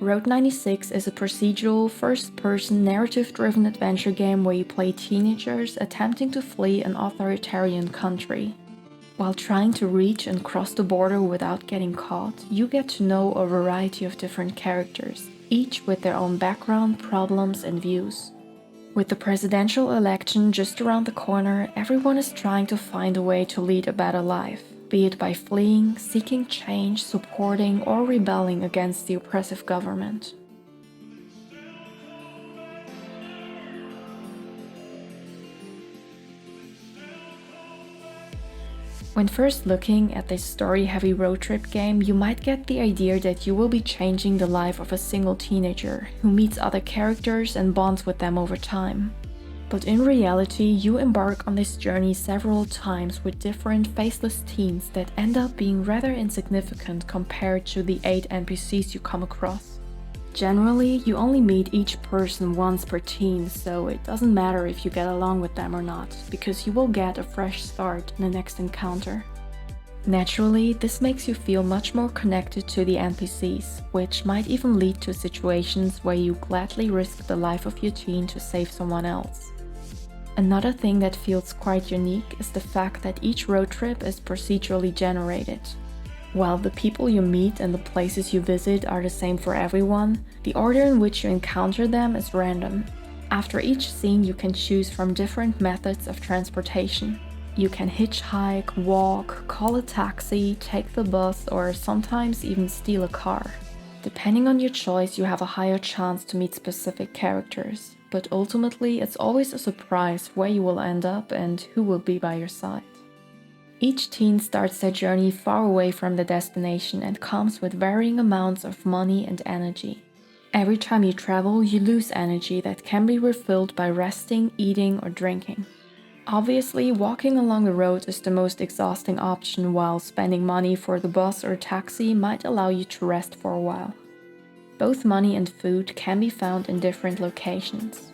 Road 96 is a procedural, first-person, narrative-driven adventure game where you play teenagers attempting to flee an authoritarian country. While trying to reach and cross the border without getting caught, you get to know a variety of different characters, each with their own background, problems, and views. With the presidential election just around the corner, everyone is trying to find a way to lead a better life, be it by fleeing, seeking change, supporting, or rebelling against the oppressive government. When first looking at this story-heavy road trip game, you might get the idea that you will be changing the life of a single teenager who meets other characters and bonds with them over time. But in reality, you embark on this journey several times with different faceless teens that end up being rather insignificant compared to the 8 NPCs you come across. Generally, you only meet each person once per teen, so it doesn't matter if you get along with them or not, because you will get a fresh start in the next encounter. Naturally, this makes you feel much more connected to the NPCs, which might even lead to situations where you gladly risk the life of your teen to save someone else. Another thing that feels quite unique is the fact that each road trip is procedurally generated. While the people you meet and the places you visit are the same for everyone, the order in which you encounter them is random. After each scene, you can choose from different methods of transportation. You can hitchhike, walk, call a taxi, take the bus, or sometimes even steal a car. Depending on your choice, you have a higher chance to meet specific characters, but ultimately it's always a surprise where you will end up and who will be by your side. Each teen starts their journey far away from the destination and comes with varying amounts of money and energy. Every time you travel, you lose energy that can be refilled by resting, eating, or drinking. Obviously, walking along the road is the most exhausting option, while spending money for the bus or taxi might allow you to rest for a while. Both money and food can be found in different locations.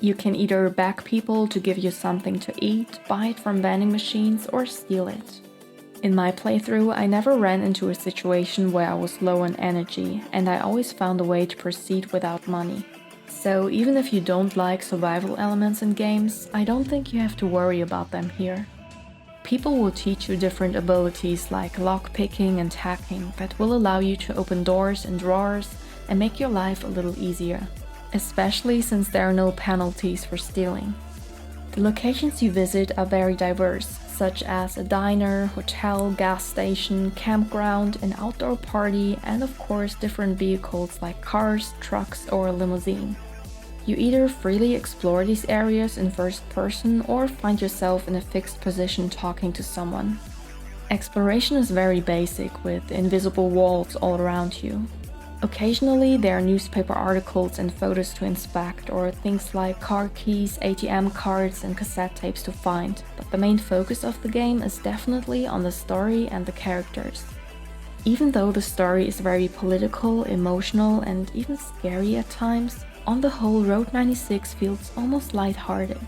You can either beg people to give you something to eat, buy it from vending machines, or steal it. In my playthrough, I never ran into a situation where I was low on energy, and I always found a way to proceed without money. So even if you don't like survival elements in games, I don't think you have to worry about them here. People will teach you different abilities like lockpicking and hacking that will allow you to open doors and drawers and make your life a little easier, especially since there are no penalties for stealing. The locations you visit are very diverse, such as a diner, hotel, gas station, campground, an outdoor party, and of course different vehicles like cars, trucks, or a limousine. You either freely explore these areas in first person or find yourself in a fixed position talking to someone. Exploration is very basic, with invisible walls all around you. Occasionally, there are newspaper articles and photos to inspect, or things like car keys, ATM cards, and cassette tapes to find, but the main focus of the game is definitely on the story and the characters. Even though the story is very political, emotional, and even scary at times, on the whole, Road 96 feels almost lighthearted.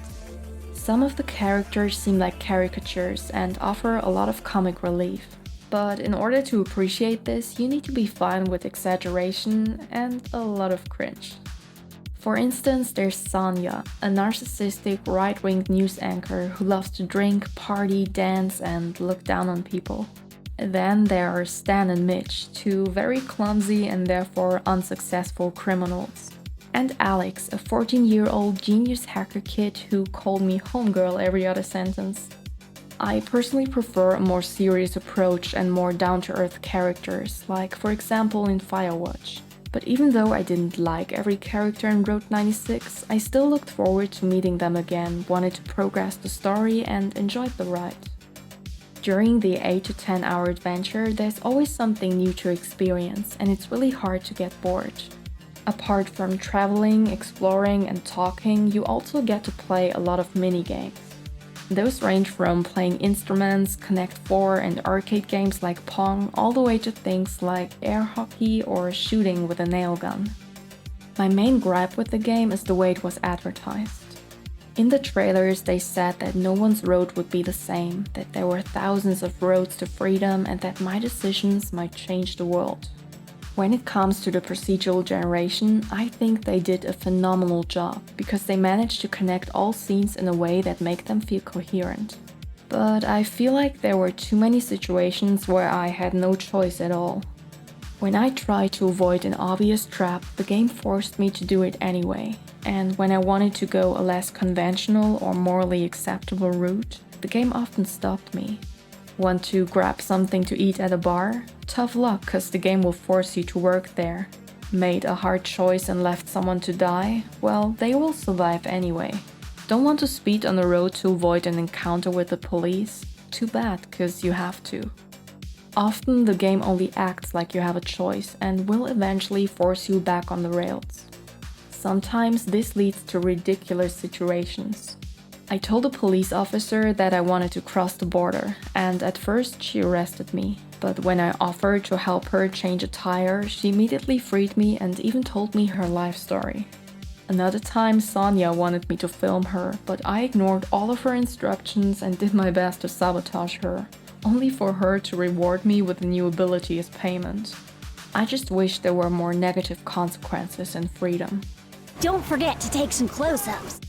Some of the characters seem like caricatures and offer a lot of comic relief. But in order to appreciate this, you need to be fine with exaggeration and a lot of cringe. For instance, there's Sonia, a narcissistic right-wing news anchor who loves to drink, party, dance, and look down on people. Then there are Stan and Mitch, two very clumsy and therefore unsuccessful criminals. And Alex, a 14-year-old genius hacker kid who called me homegirl every other sentence. I personally prefer a more serious approach and more down-to-earth characters, like for example in Firewatch. But even though I didn't like every character in Road 96, I still looked forward to meeting them again, wanted to progress the story, and enjoyed the ride. During the 8 to 10 hour adventure, there's always something new to experience, and it's really hard to get bored. Apart from traveling, exploring, and talking, you also get to play a lot of minigames. Those range from playing instruments, Connect 4, and arcade games like Pong, all the way to things like air hockey or shooting with a nail gun. My main gripe with the game is the way it was advertised. In the trailers, they said that no one's road would be the same, that there were thousands of roads to freedom, and that my decisions might change the world. When it comes to the procedural generation, I think they did a phenomenal job because they managed to connect all scenes in a way that make them feel coherent. But I feel like there were too many situations where I had no choice at all. When I tried to avoid an obvious trap, the game forced me to do it anyway. And when I wanted to go a less conventional or morally acceptable route, the game often stopped me. Want to grab something to eat at a bar? Tough luck, cause the game will force you to work there. Made a hard choice and left someone to die? Well, they will survive anyway. Don't want to speed on the road to avoid an encounter with the police? Too bad, cause you have to. Often the game only acts like you have a choice and will eventually force you back on the rails. Sometimes this leads to ridiculous situations. I told a police officer that I wanted to cross the border, and at first she arrested me. But when I offered to help her change a tire, she immediately freed me and even told me her life story. Another time, Sonia wanted me to film her, but I ignored all of her instructions and did my best to sabotage her, only for her to reward me with a new ability as payment. I just wish there were more negative consequences in freedom. Don't forget to take some close-ups.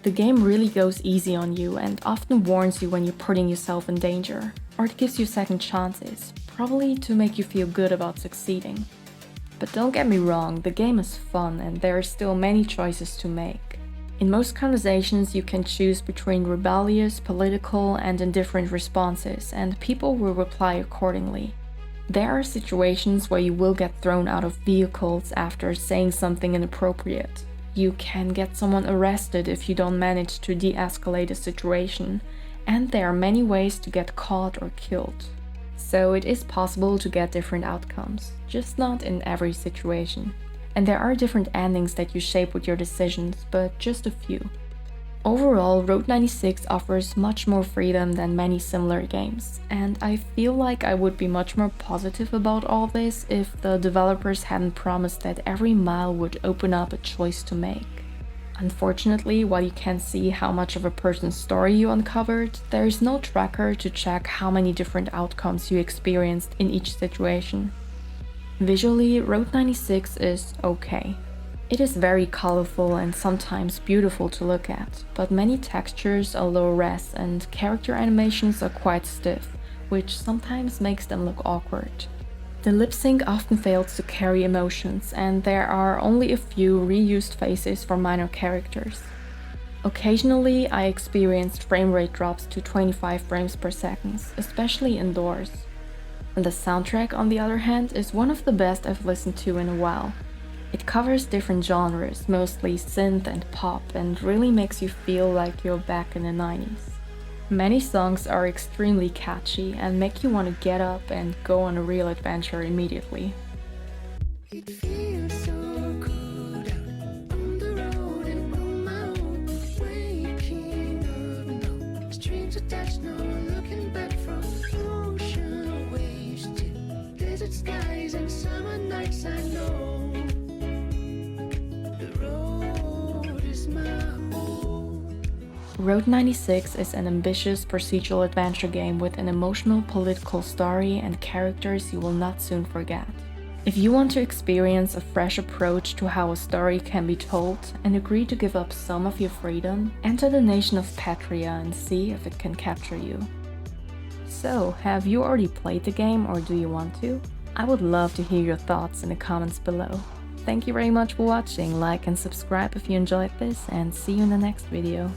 The game really goes easy on you and often warns you when you're putting yourself in danger, or it gives you second chances, probably to make you feel good about succeeding. But don't get me wrong, the game is fun and there are still many choices to make. In most conversations you can choose between rebellious, political, and indifferent responses, and people will reply accordingly. There are situations where you will get thrown out of vehicles after saying something inappropriate. You can get someone arrested if you don't manage to de-escalate a situation, and there are many ways to get caught or killed. So it is possible to get different outcomes, just not in every situation. And there are different endings that you shape with your decisions, but just a few. Overall, Road 96 offers much more freedom than many similar games, and I feel like I would be much more positive about all this if the developers hadn't promised that every mile would open up a choice to make. Unfortunately, while you can see how much of a person's story you uncovered, there is no tracker to check how many different outcomes you experienced in each situation. Visually, Road 96 is okay. It is very colorful and sometimes beautiful to look at, but many textures are low res and character animations are quite stiff, which sometimes makes them look awkward. The lip sync often fails to carry emotions, and there are only a few reused faces for minor characters. Occasionally, I experienced frame rate drops to 25 frames per second, especially indoors. And the soundtrack, on the other hand, is one of the best I've listened to in a while. It covers different genres, mostly synth and pop, and really makes you feel like you're back in the 90s. Many songs are extremely catchy and make you want to get up and go on a real adventure immediately. It feels so good out on the road and on my own, waking up, no strings attached, no looking back from ocean waves to desert skies and summer nights. I know the road is my home. Road 96 is an ambitious procedural adventure game with an emotional political story and characters you will not soon forget. If you want to experience a fresh approach to how a story can be told and agree to give up some of your freedom, enter the nation of Petria and see if it can capture you. So, have you already played the game or do you want to? I would love to hear your thoughts in the comments below. Thank you very much for watching, like and subscribe if you enjoyed this, and see you in the next video.